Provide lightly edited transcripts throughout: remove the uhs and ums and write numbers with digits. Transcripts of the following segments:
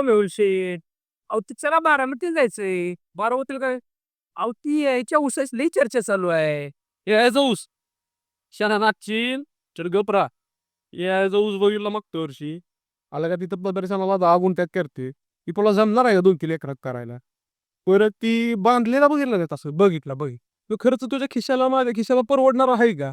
मेहुल शेठ. अहो ते चला बारामतीला जायचंय. बारामतीला काय? अहो ती याच्या ऊसाची लई चर्चा चालू आहे. यायचा ऊस शाना नागचीन तर गपरा यायचा ऊस बघितला मागच्या वर्षी आला का तिथं प्रदर्शनाला 10 गुंठ्यात करते ती तुला जमणार आहे का 2 3 एकरात करायला. परत ती बांधलेला बघितलं का तसं बघितला तो खर्च तुझ्या खिशाला माझ्या खिशाला परवडणार आहे का.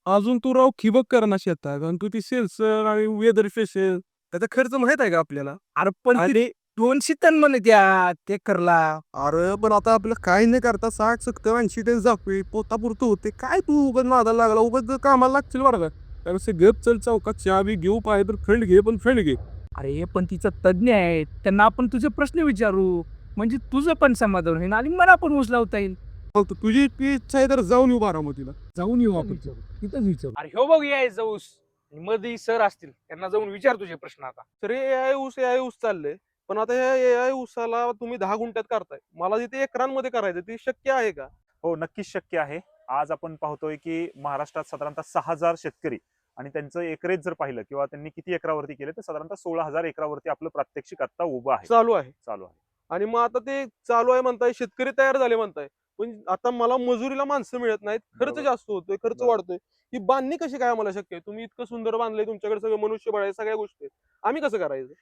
अजून तू राव ठिबक कर ना शेतात आणि तू ती सेल्सर आणि वेदर फेसेल त्याचा खर्च माहित आहे का आपल्याला. अरे पण ती आणि 200 टन म्हणे त्या ते करला. अरे पण आता आपलं काही नाही करता 60 70 80 टन जातोय पोतापुरतं होते काय तू उगाच नादाला लागला उगाच कामाला लागतील बरं का. त्यापेक्षा गप चल चौकात चहा बी घेऊ पाहिजे तर फ्रेंड घे पण फ्रेंड घे. अरे पण तिचा तज्ञ आहे. त्यांना आपण तुझे प्रश्न विचारू. म्हणजे तुझं पण समाधान होईल आणि मला पण ऊस लावता येईल. फक्त तुझी इच्छा आहे तर जाऊन येऊ बारामतीला. जाऊन येऊ आपण तिथंच विचारू. अरे हो बघ यायचं ऊस. मध्ये सर असतील त्यांना जाऊन विचार तुझे प्रश्न आता. तर ए आय ऊस चाललंय. पण आता ह्या ए आय ऊसाला तुम्ही 10 गुंठ्यात करताय. मला तिथे एकरांमध्ये करायचं ते शक्य आहे का? हो, नक्कीच शक्य आहे. आज आपण पाहतोय की महाराष्ट्रात साधारणतः 6,000 शेतकरी आणि त्यांचं एकरेज जर पाहिलं किंवा त्यांनी किती एकरावरती केले तर साधारणतः 16,000 एकरावरती आपलं प्रात्यक्षिक आता उभं आहे. चालू आहे. चालू आहे. आणि मग आता ते चालू आहे म्हणताय, शेतकरी तयार झाले म्हणताय. पण आता मला मजुरीला माणसं मिळत नाहीत. खर्च बरोबर. जास्त होतोय, खर्च बरोबर. वाढतोय. ही बांधणी कशी काय आम्हाला शक्य आहे? तुम्ही इतकं सुंदर बांधलंय, तुमच्याकडे सगळं मनुष्यबळ आहे, सगळ्या गोष्टी आहेत. आम्ही कसं करायचं?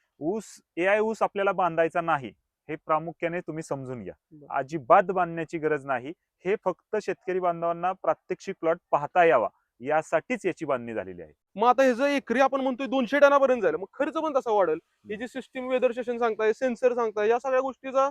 ए आय ऊस आपल्याला बांधायचा नाही हे प्रामुख्याने तुम्ही समजून घ्या. बरं. अजिबात बांधण्याची गरज नाही. हे फक्त शेतकरी बांधवांना प्रात्यक्षिक प्लॉट पाहता यावा यासाठीच याची बांधणी झालेली आहे. मग आता ह्याचं एकरी आपण म्हणतोय 200 टनापर्यंत जाईल. मग खर्च पण तसा वाढेल. ही जी सिस्टीम वेदर स्टेशन सांगताय, सेन्सर सांगताय, या सगळ्या गोष्टीचा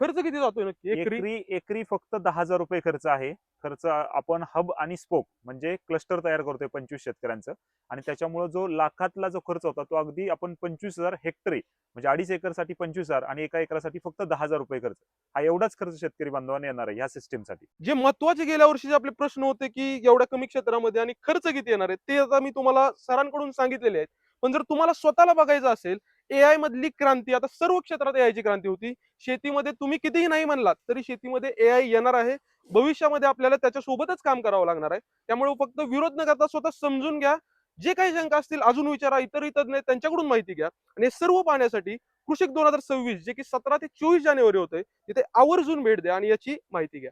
खर्च किती जातोय नक्की एकरी? एकरी फक्त 10,000 रुपये खर्च आहे. खर्च आपण हब आणि स्पोक म्हणजे क्लस्टर तयार करतोय 25 शेतकऱ्यांचं आणि त्याच्यामुळे जो लाखातला जो खर्च होता तो अगदी आपण 25,000 हेक्टरी म्हणजे 2.5 एकरसाठी 25,000 आणि एका एकरासाठी फक्त 10,000 रुपये खर्च. हा एवढाच खर्च शेतकरी बांधवांना येणार आहे ह्या सिस्टीमसाठी. जे महत्वाचे गेल्या वर्षीचे आपले प्रश्न होते की एवढ्या कमी क्षेत्रामध्ये आणि खर्च किती येणार आहे ते आता मी तुम्हाला सरांकडून सांगितलेले आहेत. पण जर तुम्हाला स्वतःला बघायचं असेल एआय मधली क्रांती, आता सर्व क्षेत्रात एआयची क्रांती होती. शेतीमध्ये तुम्ही कितीही नाही म्हणलात तरी शेतीमध्ये एआय येणार आहे. भविष्यामध्ये आपल्याला त्याच्यासोबतच काम करावं लागणार आहे. त्यामुळे फक्त विरोध न करता स्वतः समजून घ्या. जे काही शंका असतील अजून विचारा, इतरही तज्ञ आहेत त्यांच्याकडून माहिती घ्या. आणि हे सर्व पाहण्यासाठी कृषिक 2026 जे की 17 ते 24 जानेवारी होते तिथे आवर्जून भेट द्या आणि याची माहिती घ्या.